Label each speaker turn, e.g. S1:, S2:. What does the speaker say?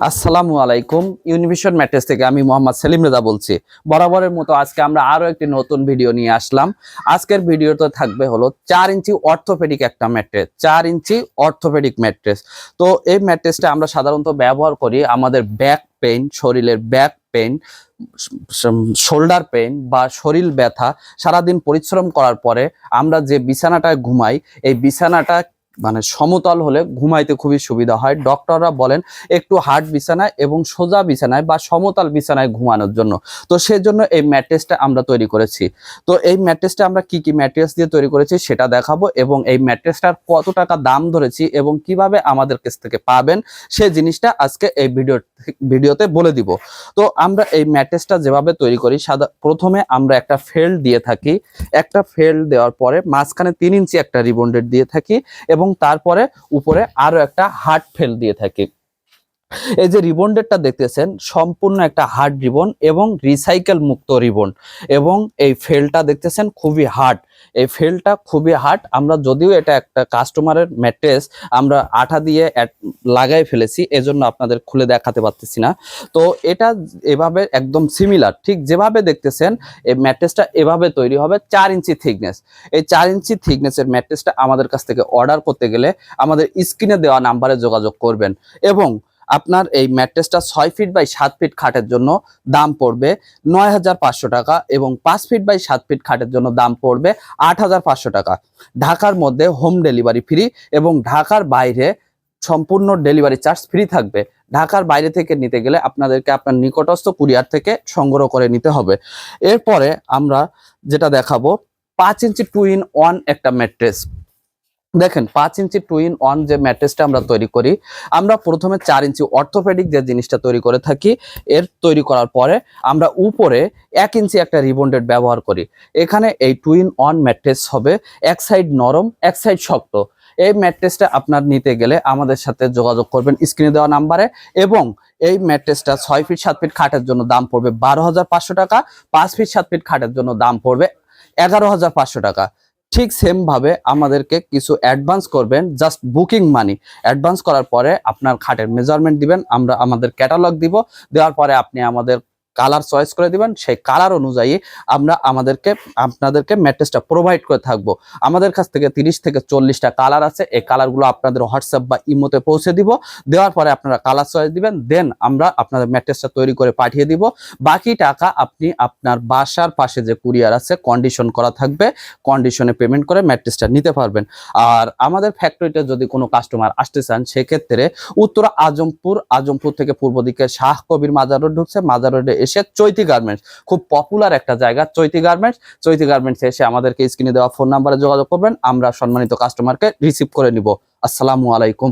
S1: আসসালামু আলাইকুম। Univision mattress থেকে আমি মোহাম্মদ সেলিম রেজা বলছি। বরাবরের মতো আজকে আমরা আরো একটি নতুন ভিডিও নিয়ে আসলাম। আজকের ভিডিওতে থাকবে হলো 4 ইঞ্চি অর্থোপেডিক একটা ম্যাট্রেস, 4 ইঞ্চি অর্থোপেডিক ম্যাট্রেস। তো এই ম্যাট্রেসটা আমরা সাধারণত ব্যবহার করি আমাদের ব্যাক পেইন, শরীরের ব্যাক পেইন, শোল্ডার পেইন বা শরীর ব্যথা, সারাদিন পরিশ্রম করার পরে আমরা যে বিছানাটায় ঘুমাই, এই বিছানাটা মানে সমতল হলে ঘুমাইতে খুবই সুবিধা হয়। ডক্টররা বলেন একটু হার্ড বিছানায় এবং সোজা বিছানায় বা সমতল বিছানায় ঘুমানোর জন্য। তো সেজন্য এই ম্যাট্রেসটা আমরা তৈরি করেছি। তো এই ম্যাট্রেসটা আমরা কি কি ম্যাট্রেস দিয়ে তৈরি করেছি সেটা দেখাবো, এবং এই ম্যাট্রেসটার কত টাকা দাম ধরেছি এবং কিভাবে আমাদের কাছ থেকে পাবেন সেই জিনিসটা আজকে এই ভিডিওতে বলে দিব। তো আমরা এই ম্যাট্রেসটা যেভাবে তৈরি করি, প্রথমে আমরা একটা ফেল্ড দিয়ে থাকি। একটা ফেল্ড দেওয়ার পরে মাঝখানে 3 ইঞ্চি একটা রিবন্ডেড দিয়ে থাকি এবং তারপরে উপরে আরো একটা হার্ড ফেল দিয়ে থাকি। এই যে রিবন্ডেডটা দেখতেছেন সম্পূর্ণ একটা হার্ড রিবন এবং রিসাইকেল মুক্ত রিবন, এবং এই ফেলটা দেখতেছেন খুবই হার্ড। এই ফেলটা খুবই হার্ড। আমরা যদিও এটা একটা কাস্টমারের ম্যাট্রেস আমরা আঠা দিয়ে লাগাই ফেলেছি, এজন্য আপনাদের খুলে দেখাতে পারতেছি না। তো এটা এভাবে একদম সিমিলার, ঠিক যেভাবে দেখতেছেন এই ম্যাট্রেসটা এভাবে তৈরি হবে 4 ইঞ্চি থিকনেস। এই 4 ইঞ্চি থিকনেসের ম্যাট্রেসটা আমাদের কাছ থেকে অর্ডার করতে গেলে আমাদের স্ক্রিনে দেওয়া নাম্বারে যোগাযোগ করবেন, এবং আপনার এই ম্যাট্রেসটা 6 ফিট বাই 7 ফিট খাটের জন্য দাম পড়বে 9,500 টাকা, এবং 5 ফিট বাই 7 ফিট খাটের জন্য দাম পড়বে 8,500 টাকা। ঢাকার মধ্যে হোম ডেলিভারি ফ্রি, এবং ঢাকার বাইরে সম্পূর্ণ ডেলিভারি চার্জ ফ্রি থাকবে। ঢাকার বাইরে থেকে নিতে গেলে আপনাদেরকে আপনার নিকটস্থ কুরিয়ার থেকে সংগ্রহ করে নিতে হবে। এরপরে আমরা যেটা দেখাবো 5 ইঞ্চি 2 in 1 একটা ম্যাট্রেস। দেখেন 5 ইঞ্চি 2 in 1 যে ম্যাট্রেসটা আমরা তৈরি করি, আমরা প্রথমে 4 ইঞ্চি অর্থোপেডিক যে জিনিসটা তৈরি করে থাকি, এর তৈরি করার পরে আমরা উপরে 1 ইঞ্চি একটা রিবন্ডেড ব্যবহার করি। এখানে এই 2 in 1 ম্যাট্রেস হবে, এক সাইড নরম এক সাইড শক্ত। এই ম্যাট্রেসটা আপনার নিতে গেলে আমাদের সাথে যোগাযোগ করবেন স্ক্রিনে দেওয়া নাম্বারে, এবং এই ম্যাট্রেসটা 6 ফিট 7 ফিট খাটের জন্য দাম পড়বে 12,500 টাকা, 5 ফিট 7 ফিট খাটের জন্য দাম পড়বে 11,500 টাকা। ঠিক সেম ভাবে আমাদেরকে কিছু অ্যাডভান্স করবেন, জাস্ট বুকিং মানি। অ্যাডভান্স করার পরে আপনার খাটের মেজারমেন্ট দিবেন, আমরা আমাদের ক্যাটালগ দিব, দেওয়ার পরে আপনি আমাদের কালার চয়েস করে দিবেন। সেই কালার অনুযায়ী আমরা আপনাদেরকে ম্যাট্রেসটা প্রোভাইড করে থাকবো। আমাদের কাছ থেকে 30 থেকে 40টা কালার আছে। এই কালারগুলো আপনাদের হোয়াটসঅ্যাপ বা ইমোতে পৌঁছে দিব। দেওয়ার পরে আপনারা কালার চয়েস দিবেন, দেন আমরা আপনাদের ম্যাট্রেসটা তৈরি করে পাঠিয়ে দিব। বাকি টাকা আপনি আপনার বাসার পাশে যে কুরিয়ার আছে, কন্ডিশন করা থাকবে, কন্ডিশনে পেমেন্ট করে ম্যাট্রেসটা নিতে পারবেন। আর আমাদের ফ্যাক্টরিতে যদি কোনো কাস্টমার আসতে চান, সেক্ষেত্রে উত্তরা আজমপুর থেকে পূর্ব দিকে শাহ কবির মাজার রোড ঢুকছে, মাজার রোডে এসে চৈতি গার্মেন্টস, খুব পপুলার একটা জায়গা চৈতি গার্মেন্টস এসে আমাদেরকে স্ক্রিনে দেওয়া ফোন নাম্বারে যোগাযোগ করবেন। আমরা সম্মানিত কাস্টমারকে রিসিভ করে নিব। আসসালামু আলাইকুম।